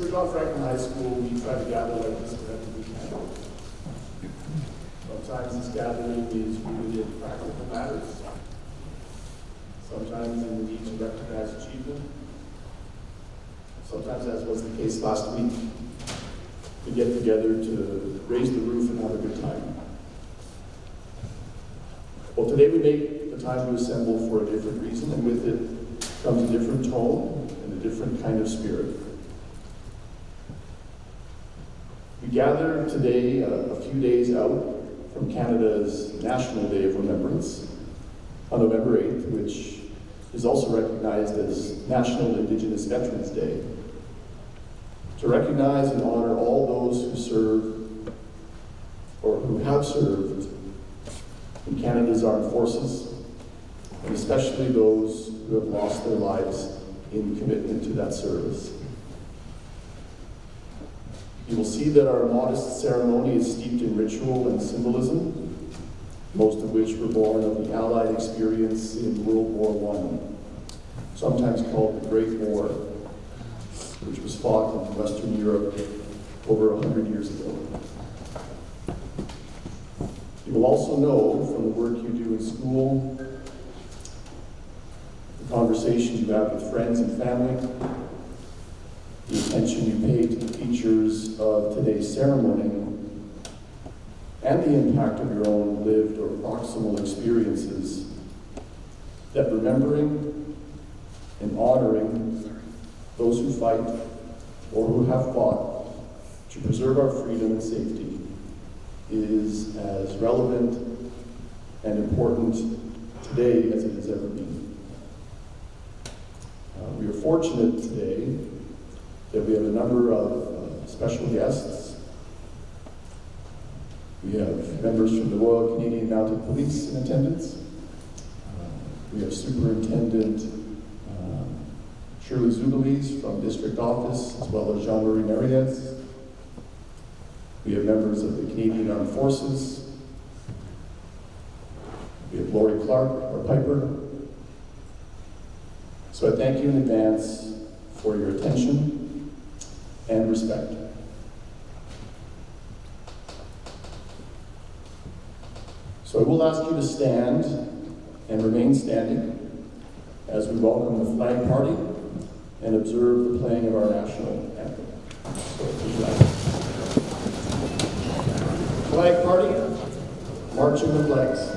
Scott Franklin High School, we try to gather like this whenever we can. Sometimes this gathering is rooted in practical matters. Sometimes in the need to recognize achievement. Sometimes, as was the case last week, to get together to raise the roof and have a good time. Well, today we make the time to assemble for a different reason, and with it comes a different tone and a different kind of spirit. We gather today a few days out from Canada's National Day of Remembrance on November 8th, which is also recognized as National Indigenous Veterans Day, to recognize and honor all those who serve or who have served in Canada's armed forces, and especially those who have lost their lives in commitment to that service. You will see that our modest ceremony is steeped in ritual and symbolism, most of which were born of the Allied experience in World War I, sometimes called the Great War, which was fought in Western Europe over 100 years ago. You will also know from the work you do in school, the conversations you have with friends and family, the attention you pay to the features of today's ceremony, and the impact of your own lived or proximal experiences, that remembering and honoring those who fight or who have fought to preserve our freedom and safety is as relevant and important today as it has ever been. We are fortunate today that we have a number of special guests. We have members from the Royal Canadian Mounted Police in attendance. We have Superintendent Shirley Zubelis from District Office, as well as Jean-Marie Mariez. We have members of the Canadian Armed Forces. We have Lori Clark, our Piper. So I thank you in advance for your attention and respect. So I will ask you to stand and remain standing as we welcome the flag party and observe the playing of our national anthem. So, flag party, marching the flags.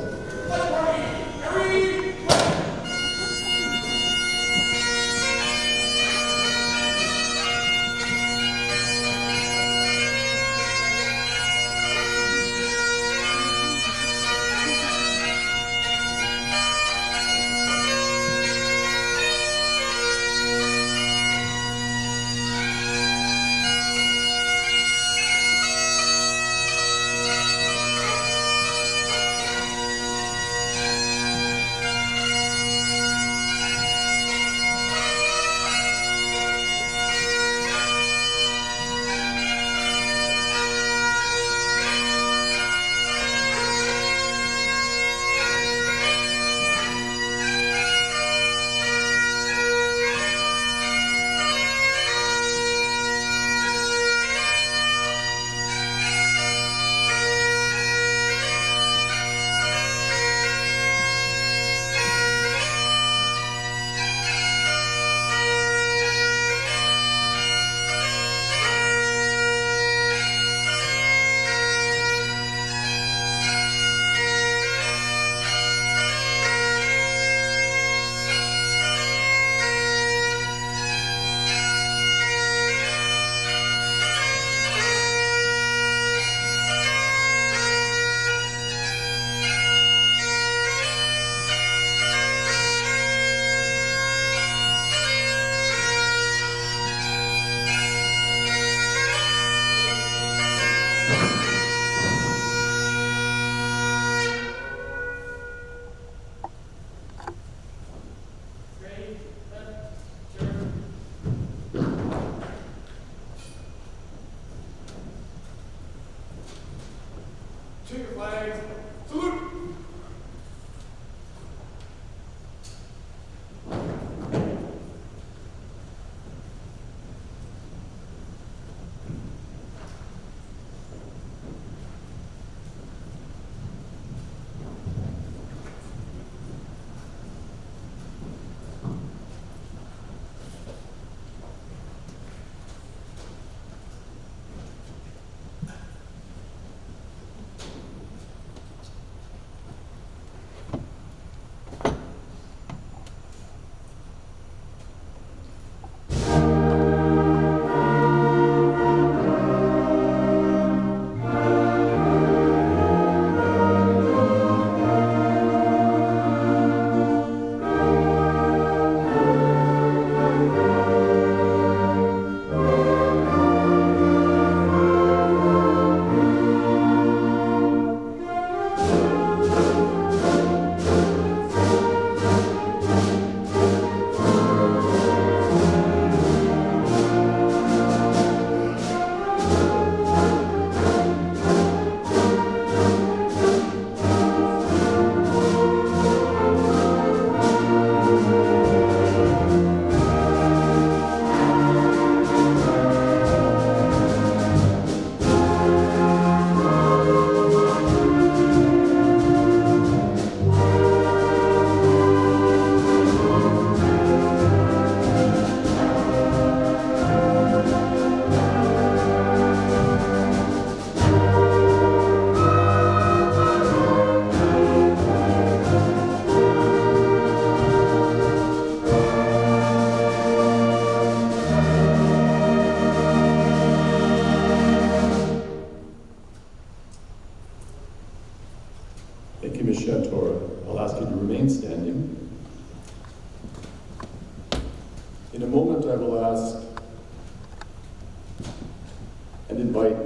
invite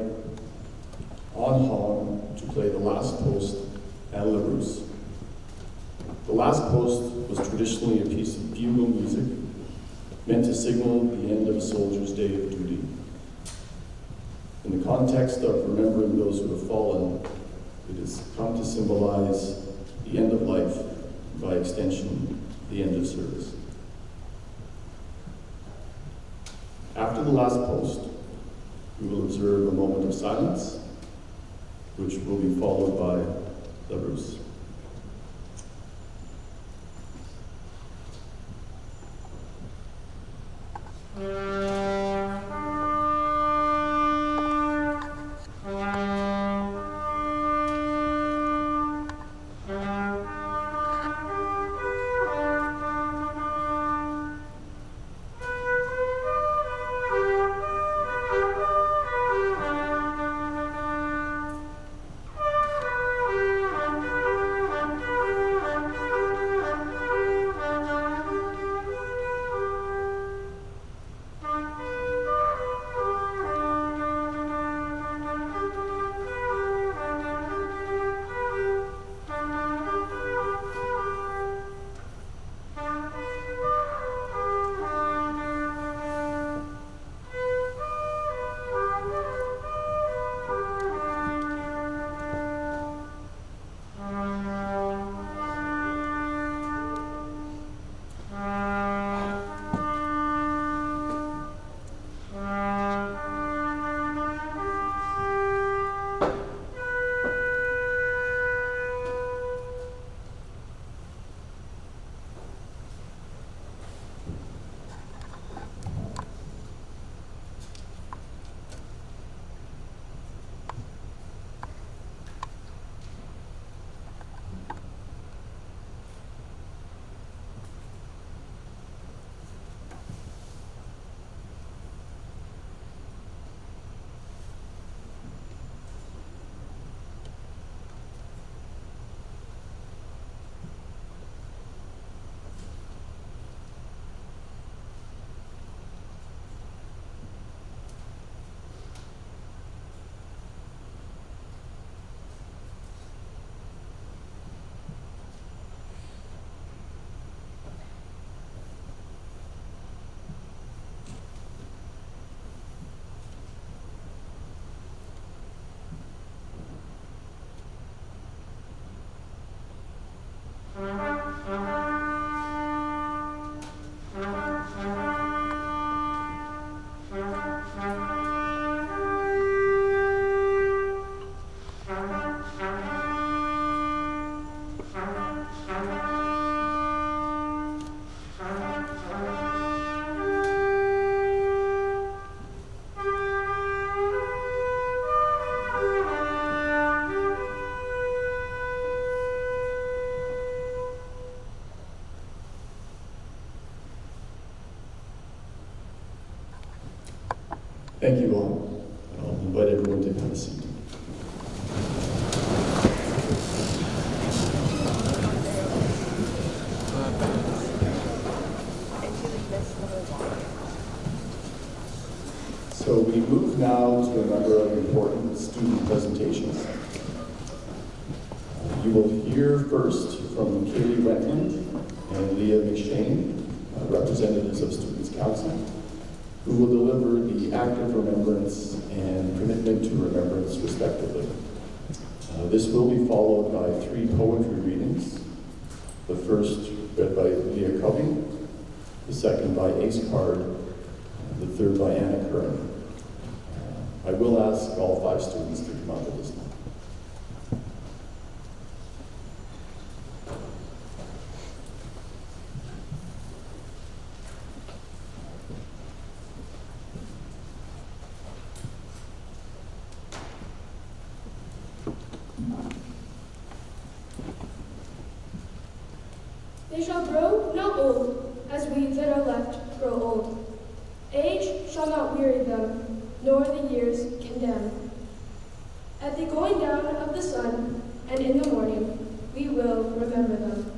On Hong to play the last post at La Rousse. The last post was traditionally a piece of bugle music meant to signal the end of a soldier's day of duty. In the context of remembering those who have fallen, it has come to symbolize the end of life, and by extension, the end of service. After the last post, we will observe a moment of silence, which will be followed by La Rousse. Thank you all. I'll invite everyone to have a seat. So we move now to a number of important student presentations. You will hear first from Kaylee Wentland and Leah McShane, representatives of Students' Council, who will deliver the Act of Remembrance and Commitment to Remembrance, respectively. This will be followed by 3 poetry readings. The first read by Leah Covey, the second by Ace Card, the third by Anna Curran. I will ask all 5 students to come up to this now. They shall grow not old, as we that are left grow old. Age shall not weary them, nor the years condemn. At the going down of the sun, and in the morning, we will remember them.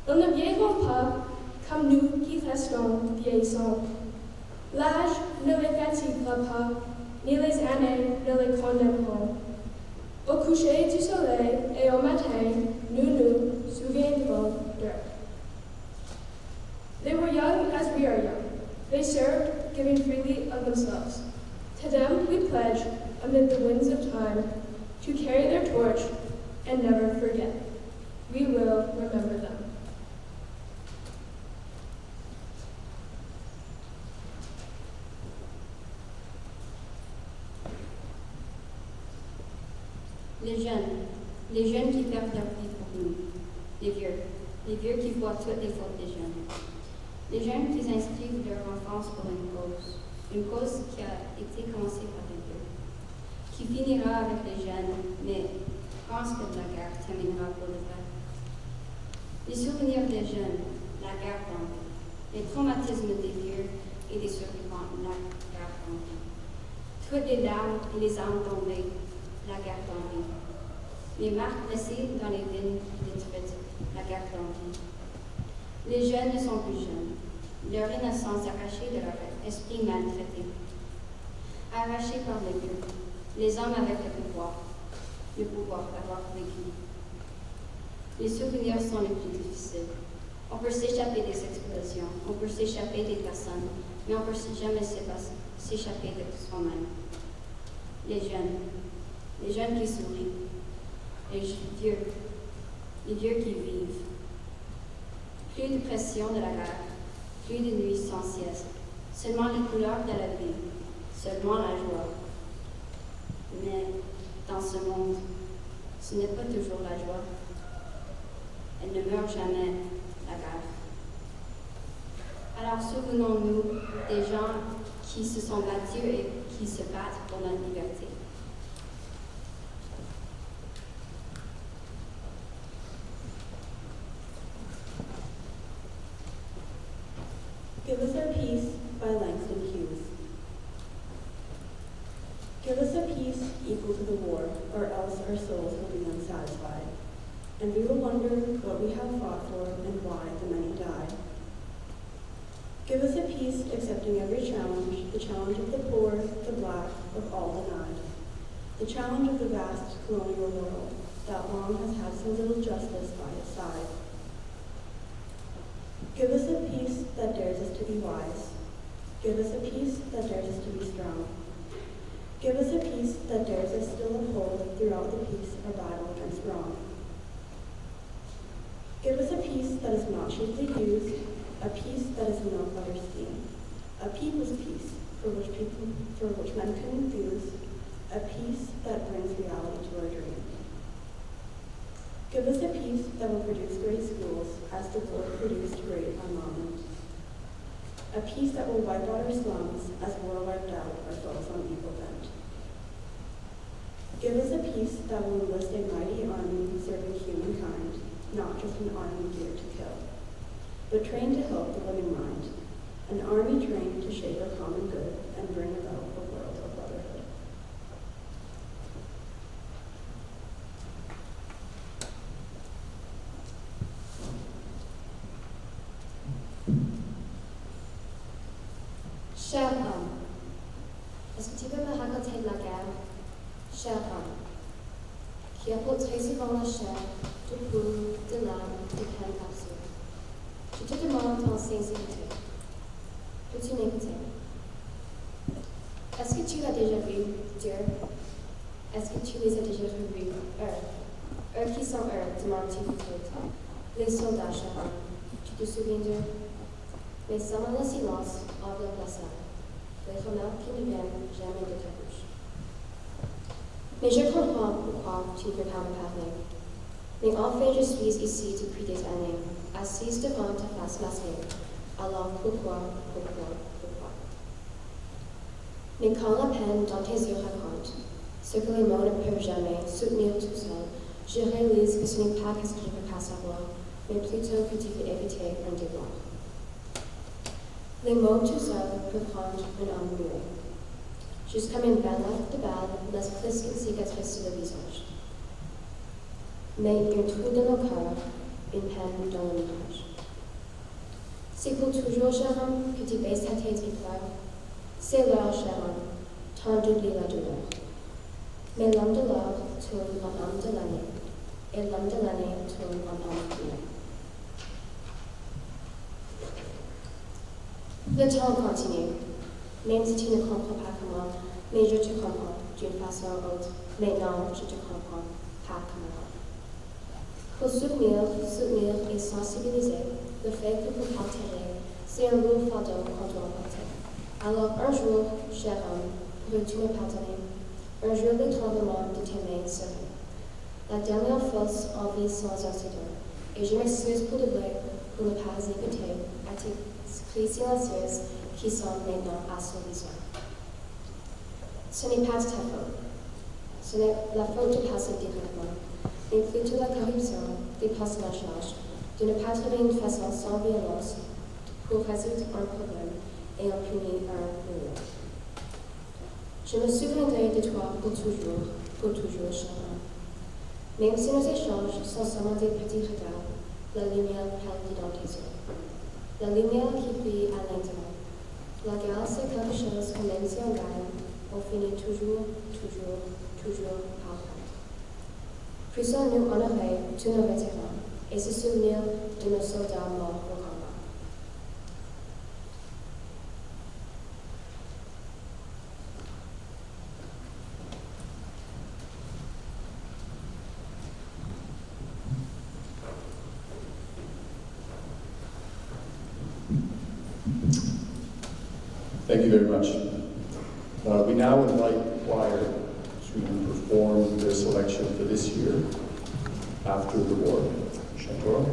Ils ne vieilliront pas, comme nous qui restons vieillissons. L'âge ne les fatiguera pas, ni les années ne les condamneront. Au coucher du soleil et au matin, nous nous souviendrons d'eux. They were young as we are young. They served, giving freely of themselves. To them we pledge, amid the winds of time, to carry their torch and never forget. We will remember them. Les jeunes qui perdent leur vie pour nous, les vieux qui voient toutes les fautes des jeunes, les jeunes qui inscrivent leur enfance pour une cause qui a été commencée par les vieux, qui finira avec les jeunes, mais pense que la guerre terminera pour de vrai. Les souvenirs des jeunes, la guerre tombée, les traumatismes des vieux et des survivants, la guerre tombée, toutes les larmes et les âmes tombées, la guerre tombée. Les marques blessées dans les vignes détruites, la guerre tombée. Les jeunes ne sont plus jeunes, leur innocence arrachée de leur esprit maltraité. Arrachés par les vieux, les hommes avec le pouvoir d'avoir vécu. Les souvenirs sont les plus difficiles. On peut s'échapper des explosions, on peut s'échapper des personnes, mais on ne peut jamais s'échapper de soi-même. Les jeunes qui sourient, les vieux qui vivent. Plus de pression de la guerre, plus de nuits sans sieste, seulement les couleurs de la vie, seulement la joie. Mais dans ce monde, ce n'est pas toujours la joie. Elle ne meurt jamais, la guerre. Alors souvenons-nous des gens qui se sont battus et qui se battent pour notre liberté. Give us our peace by Langston Hughes. Give us a peace equal to the war, or else our souls will be unsatisfied, and we will wonder what we have fought for and why the many died. Give us a peace accepting every challenge, the challenge of the poor, the black, of all denied, the challenge of the vast colonial world that long has had so little justice by its side. Give us a peace that dares us to be wise. Give us a peace that dares us to be strong. Give us a peace that dares us still uphold throughout the peace our battle against wrong. Give us a peace that is not cheaply used, a peace that is no other scheme, a people's peace for which men can enthuse, a peace that brings reality to our dream. Give us a peace that will produce great schools as the war produced great armament. A peace that will wipe out our slums as war wiped out our foes on evil bent. Give us a peace that will enlist a mighty army serving humankind, not just an army geared to kill, but trained to help the living mind, an army trained to shape our common good and bring about a world of brotherhood. Cher homme, est-ce que tu peux me raconter de la guerre? Cher homme, qui a très souvent la chair, de poules, de larmes, de peine partout. Je te demande en sincérité, peux-tu m'écouter? Est-ce que tu l'as déjà vu, Dieu? Est-ce que tu les as déjà revus, eux qui sont demandes-tu peut-être? Les soldats, cher homme, tu te souviens d'eux? Mais seulement le silence hors de la salle, les remarques qui ne viennent jamais de ta bouche. Mais je comprends pourquoi tu ne peux pas me parler. Mais enfin je suis ici depuis des années, assise devant ta face masquée. Alors pourquoi? Mais quand la peine dans tes yeux raconte, ce que les mots ne peuvent jamais soutenir tout seul, je réalise que ce n'est pas ce que je ne peux pas savoir, mais plutôt que tu veux éviter un déboire. Les mots tout seuls peuvent rendre un homme muet. Juste comme une balle de balle laisse plus qu'une cicatrice sur le visage. Mais un trou dans le cœur, une peine dans le ménage. C'est pour toujours, cher homme, que tu baisses ta tête et pleures. C'est l'heure, cher homme. tant d'oublier la douleur. Mais l'homme de l'or tourne en homme de l'année, et l'homme de l'année tourne en homme humain. Le temps continue, même si tu ne comprends pas comment, mais je te comprends d'une façon ou autre, mais non, je te comprends pas comme avant. Pour soutenir et sensibiliser, le fait que pour partager, c'est un lourd fardeau qu'on doit porter. Alors un jour, cher homme, pourrais-tu me pardonner? Un jour, le tremblement de tes mains serait la dernière fausse envie sans incident, et je m'excuse pour de vrai pour ne pas écouter à tes cris silencieuses qui sont maintenant assourdissants. Ce n'est pas de ta faute. Ce n'est la faute de passer directement, mais plutôt la corruption des postes en charge, de ne pas trouver une façon sans violence pour résoudre un problème et en punir un meilleur. Je me souviendrai de toi pour toujours, cher homme. Même si nos échanges sont seulement des petits regards, la lumière perdue dans tes yeux. La lumière qui brille à l'intérieur. La guerre, c'est quelque chose que même si on gagne, on finit toujours par perdre. Puissions-nous honorer tous nos vétérans et se souvenir de nos soldats morts au combat. Thank you very much. We now invite the choir to perform their selection for this year, After the War. Chantora.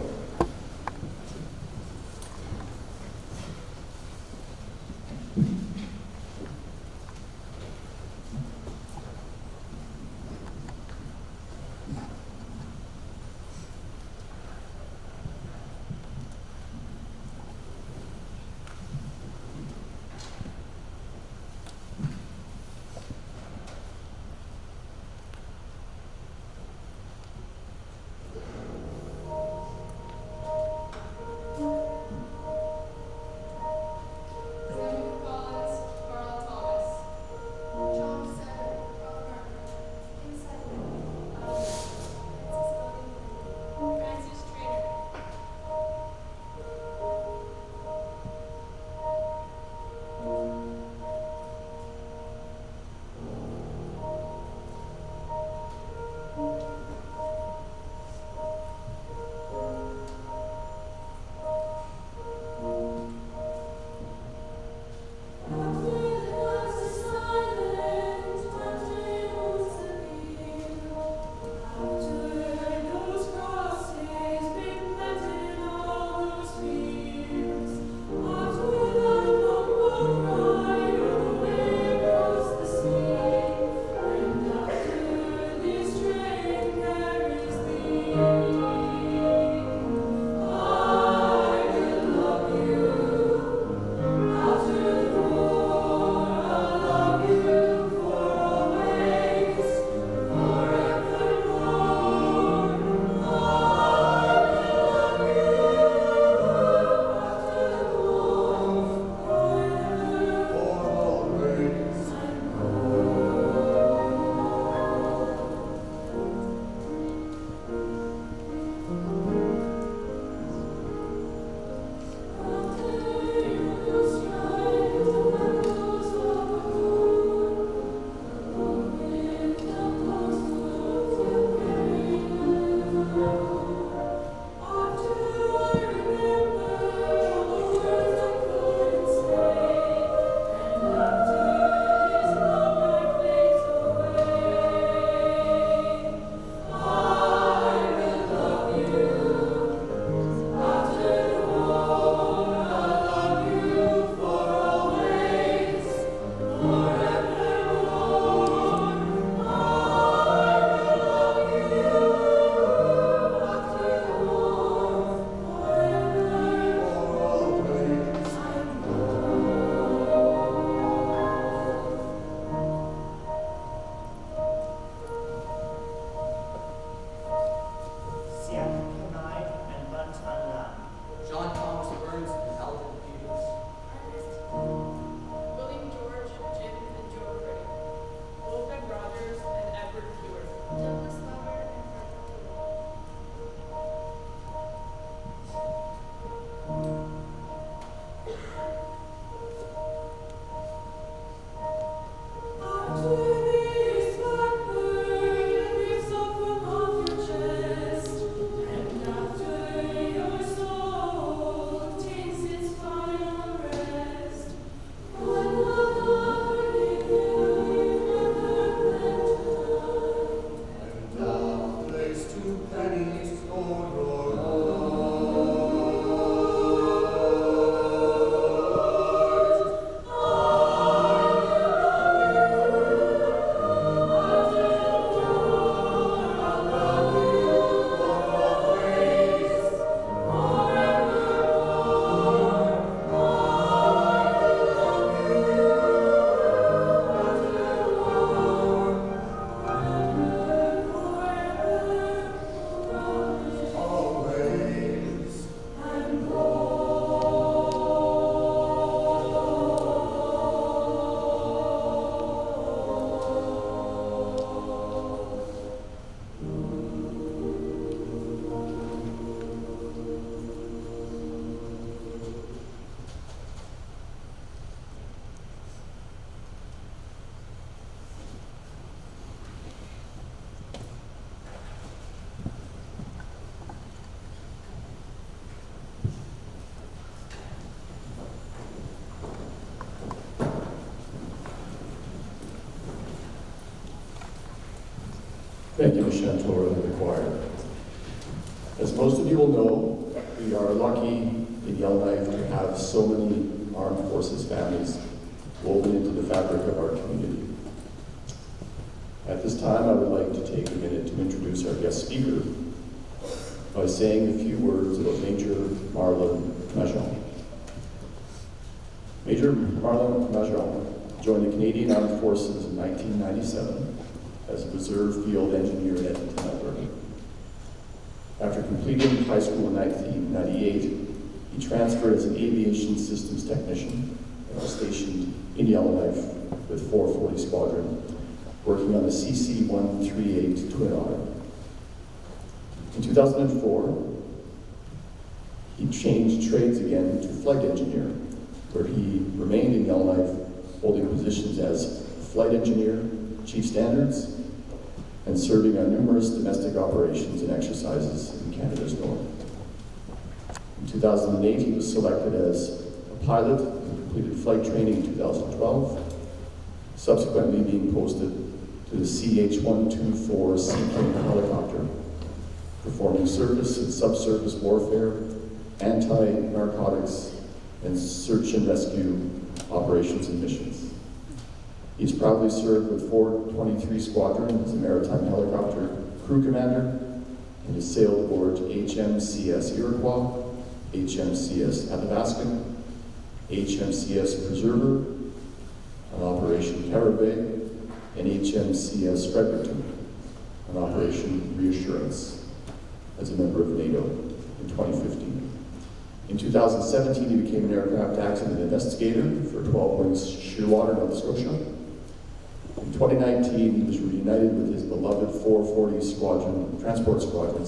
Chantora and the choir. As most of you will know, we are lucky in Yellowknife to have so many armed forces families woven into the fabric of our community. At this time, I would like to take a minute to introduce our guest speaker by saying a few words about Major Marlon Majon. Major Marlon Majon joined the Canadian Armed Forces in 1997 as a reserve field engineer in Edmonton, Alberta. After completing high school in 1998, he transferred as an aviation systems technician and was stationed in Yellowknife with 440 Squadron, working on the CC-138 Twin Otter. In 2004, he changed trades again to flight engineer, where he remained in Yellowknife, holding positions as flight engineer, chief standards, and serving on numerous domestic operations and exercises in Canada's north. In 2008, he was selected as a pilot and completed flight training in 2012, subsequently being posted to the CH-124 Sea-King helicopter, performing surface and subsurface warfare, anti-narcotics, and search and rescue operations and missions. He's proudly served with 423 Squadron as a maritime helicopter crew commander and has sailed aboard HMCS Iroquois, HMCS Athabasca, HMCS Preserver, on Operation Caribou, and HMCS Fredericton, on Operation Reassurance, as a member of NATO in 2015. In 2017, he became an aircraft accident investigator for 12 Wings Shearwater, Nova Scotia. In 2019, he was reunited with his beloved 440 Squadron, Transport Squadron,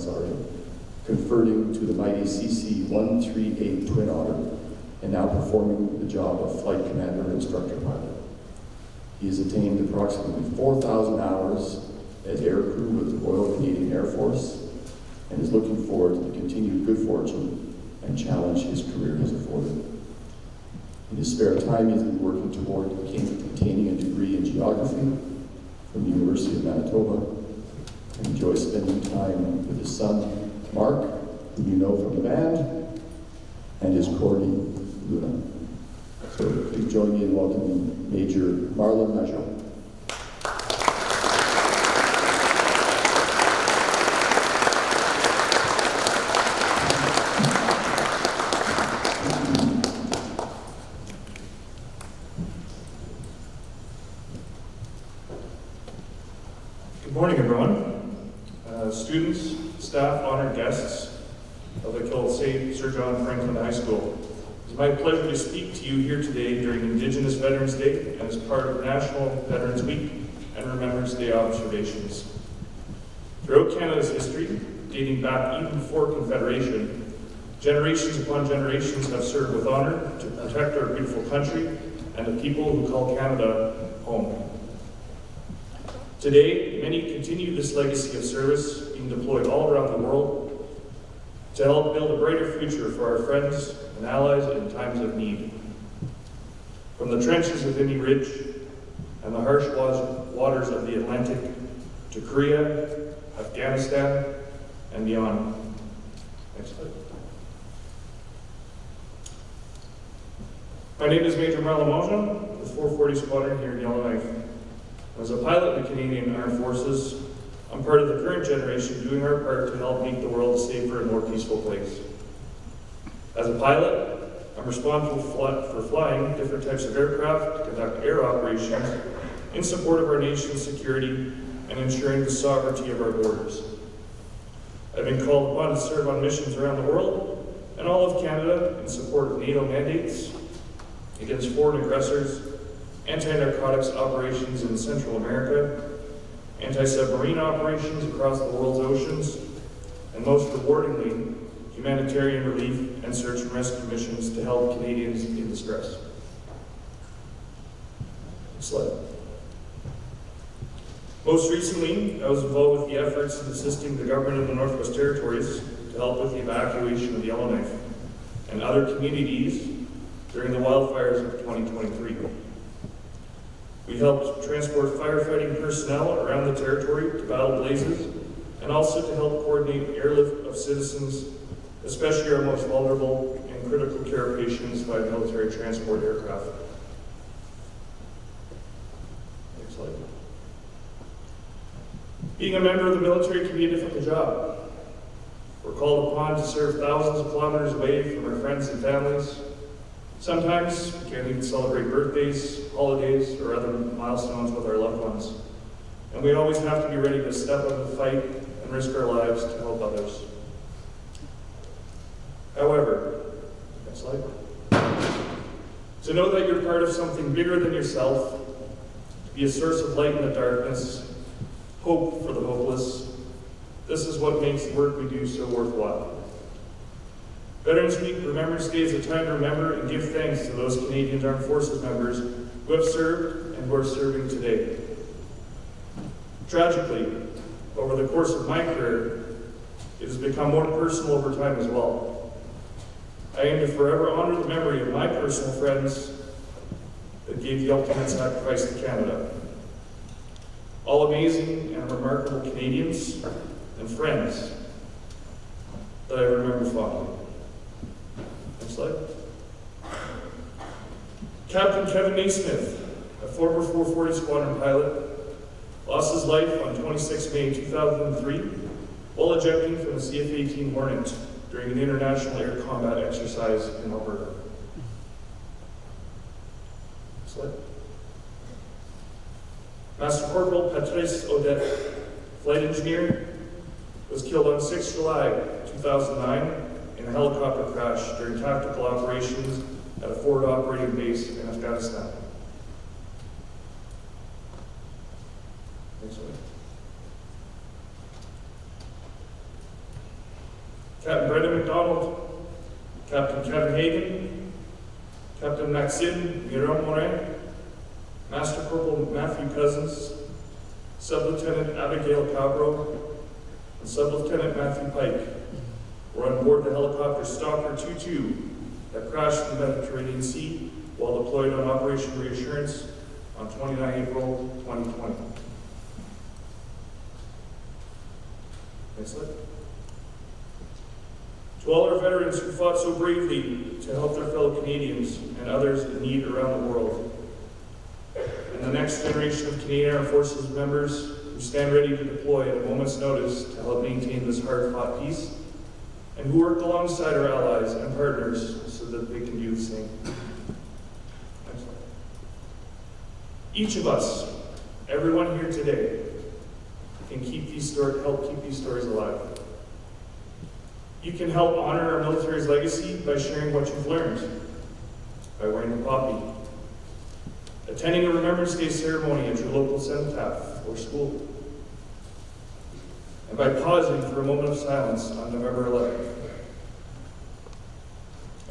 converting to the mighty CC-138 Twin Otter, and now performing the job of flight commander and instructor pilot. He has attained approximately 4,000 hours as aircrew with the Royal Canadian Air Force, and is looking forward to the continued good fortune and challenge his career has afforded. In his spare time, he has been working toward obtaining a degree in geography from the University of Manitoba, and enjoys spending time with his son, Mark, whom you know from the band, and his corgi, Luna. So please join me in welcoming Major Marlon Majon. Good morning, everyone. Students, staff, honored guests of the Kilsay Sir John Franklin High School. It's my pleasure to speak to you here today during Indigenous Veterans Day and as part of National Veterans Week and Remembrance Day observations. Throughout Canada's history, dating back even before Confederation, generations upon generations have served with honor to protect our beautiful country and the people who call Canada home. Today, many continue this legacy of service, being deployed all around the world to help build a brighter future for our friends and allies in times of need. From the trenches of Vimy Ridge and the harsh waters of the Atlantic to Korea, Afghanistan, and beyond. Next slide. My name is Major Marlon Majon with 440 Squadron here in Yellowknife. As a pilot in the Canadian Armed Forces, I'm part of the current generation doing our part to help make the world a safer and more peaceful place. As a pilot, I'm responsible for flying different types of aircraft to conduct air operations in support of our nation's security and ensuring the sovereignty of our borders. I've been called upon to serve on missions around the world and all of Canada in support of NATO mandates against foreign aggressors, anti-narcotics operations in Central America, anti-submarine operations across the world's oceans, and most rewardingly, humanitarian relief and search and rescue missions to help Canadians in distress. Next slide. Most recently, I was involved with the efforts in assisting the government of the Northwest Territories to help with the evacuation of Yellowknife and other communities during the wildfires of 2023. We helped transport firefighting personnel around the territory to battle blazes and also to help coordinate airlift of citizens, especially our most vulnerable and critical care patients by military transport aircraft. Next slide. Being a member of the military can be a difficult job. We're called upon to serve thousands of kilometers away from our friends and families. Sometimes we can't even celebrate birthdays, holidays, or other milestones with our loved ones. And we always have to be ready to step up and fight and risk our lives to help others. However, next slide. To know that you're part of something bigger than yourself, to be a source of light in the darkness, hope for the hopeless, this is what makes the work we do so worthwhile. Veterans Week, Remembrance Day is a time to remember and give thanks to those Canadian Armed Forces members who have served and who are serving today. Tragically, over the course of my career, it has become more personal over time as well. I aim to forever honor the memory of my personal friends that gave the ultimate sacrifice to Canada. All amazing and remarkable Canadians and friends that I remember fondly. Next slide. Captain Kevin Naismith, a former 440 Squadron pilot, lost his life on 26 May 2003 while ejecting from the CF-18 Hornet during an international air combat exercise in Alberta. Next slide. Master Corporal Patrice Odette, flight engineer, was killed on 6 July 2009 in a helicopter crash during tactical operations at a forward operating base in Afghanistan. Next slide. Captain Brendan McDonald, Captain Kevin Hagan, Captain Maxime Miron-Morin, Master Corporal Matthew Cousins, Sub-Lieutenant Abigail Cabro, and Sub-Lieutenant Matthew Pike were on board the helicopter Stalker 22 that crashed in the Mediterranean Sea while deployed on Operation Reassurance on 29 April 2020. Next slide. To all our veterans who fought so bravely to help their fellow Canadians and others in need around the world, and the next generation of Canadian Armed Forces members who stand ready to deploy at a moment's notice to help maintain this hard-fought peace, and who work alongside our allies and partners so that they can do the same. Next slide. Each of us, everyone here today, can help keep these stories alive. You can help honor our military's legacy by sharing what you've learned, by wearing a poppy, attending a Remembrance Day ceremony at your local cenotaph or school, and by pausing for a moment of silence on November 11th.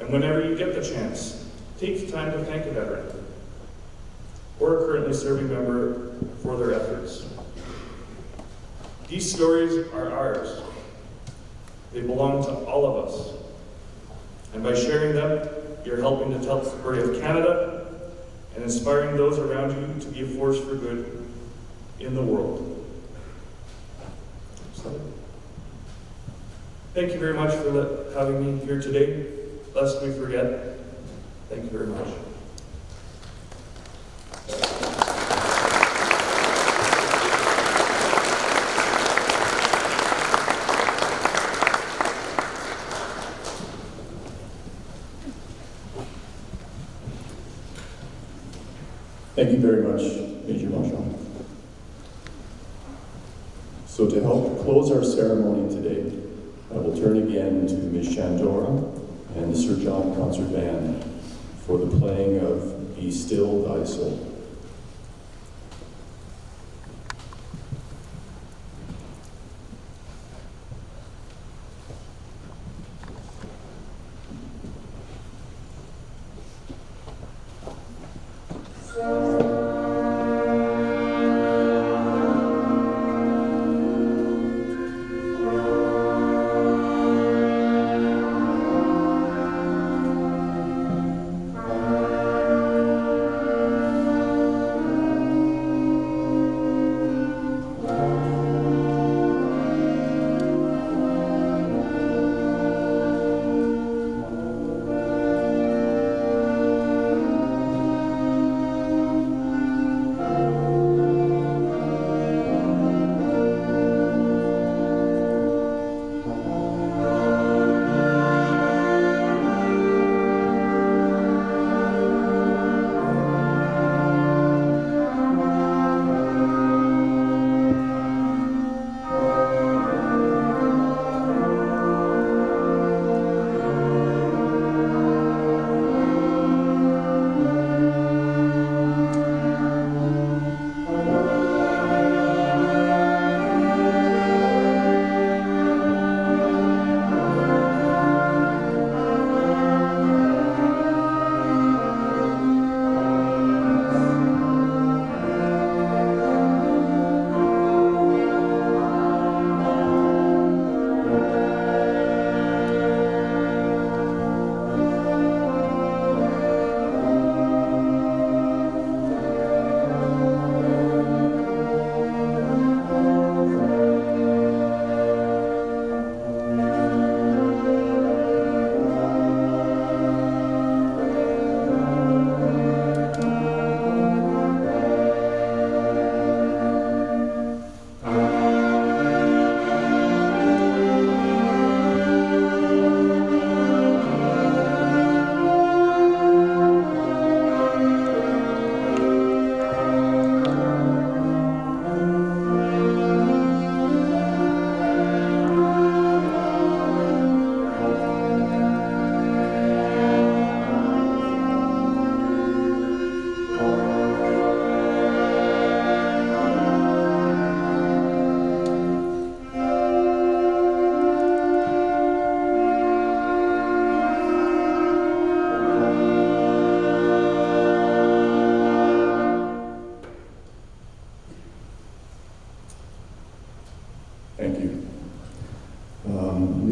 And whenever you get the chance, take the time to thank a veteran or a currently serving member for their efforts. These stories are ours. They belong to all of us. And by sharing them, you're helping to tell the story of Canada and inspiring those around you to be a force for good in the world. So, thank you very much for having me here today. Lest we forget, thank you very much. Thank you very much, Major Marshall. So to help close our ceremony today, I will turn again to Ms. Shandora and the Sir John Concert Band for the playing of Be Still Thy Soul.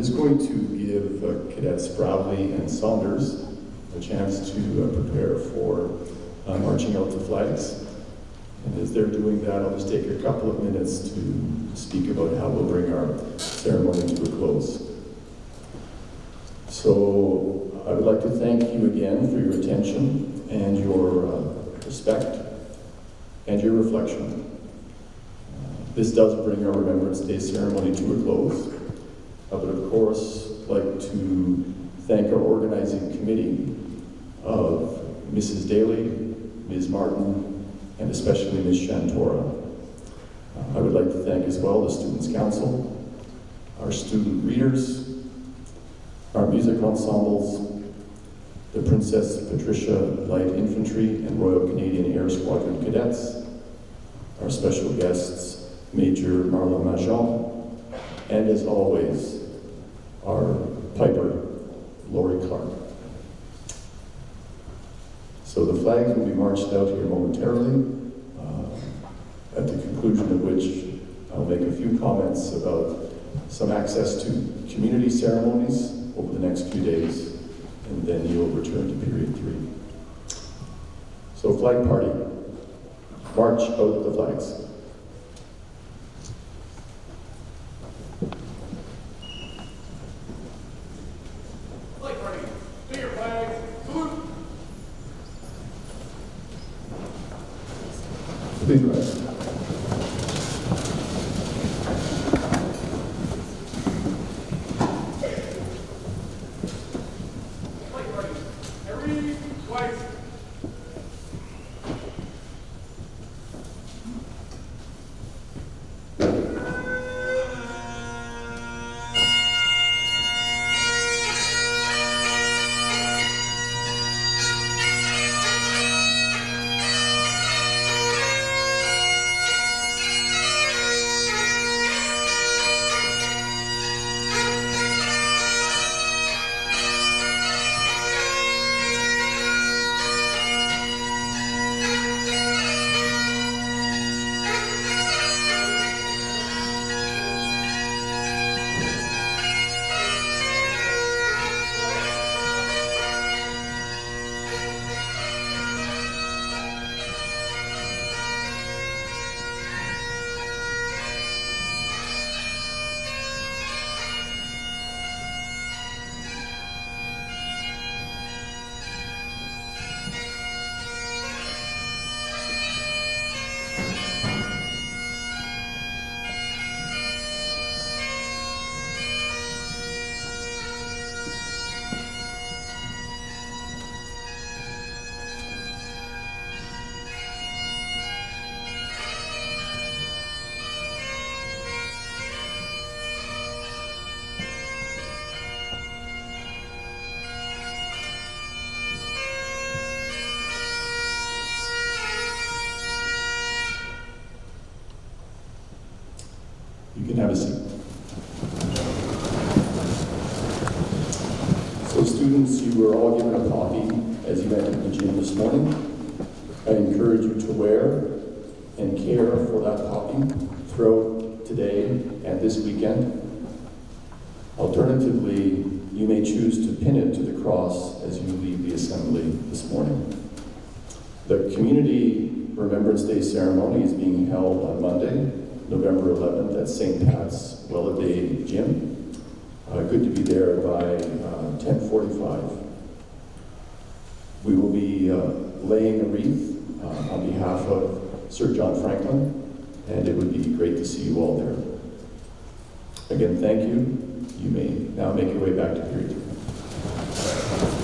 is going to give Cadets Bradley and Saunders a chance to prepare for marching out the flags. And as they're doing that, I'll just take a couple of minutes to speak about how we'll bring our ceremony to a close. So I would like to thank you again for your attention and your respect and your reflection. This does bring our Remembrance Day ceremony to a close. I would, of course, like to thank our organizing committee of Mrs. Daly, Ms. Martin, and especially Ms. Shantora. I would like to thank as well the Students' Council, our student readers, our music ensembles, the Princess Patricia Light Infantry and Royal Canadian Air Squadron Cadets, our special guests, Major Marla Majon, and as always, our Piper, Lori Clark. So the flags will be marched out here momentarily, at the conclusion of which I'll make a few comments about some access to community ceremonies over the next few days, and then you'll return to period 3. So flag party, march out the flags. Flag party, to your flags, salute! Please rise. Flag party, every twice. You can have a seat. So students, you were all given a copy as you entered the gym this morning. I encourage you to wear and care for that copy throughout today and this weekend. Alternatively, you may choose to pin it to the cross as you leave the assembly this morning. The Community Remembrance Day ceremony is being held on Monday, November 11th at St. Pat's Welladay Gym. Good to be there by 10:45. We will be laying a wreath on behalf of Sir John Franklin, and it would be great to see you all there. Again, thank you. You may now make your way back to period 2.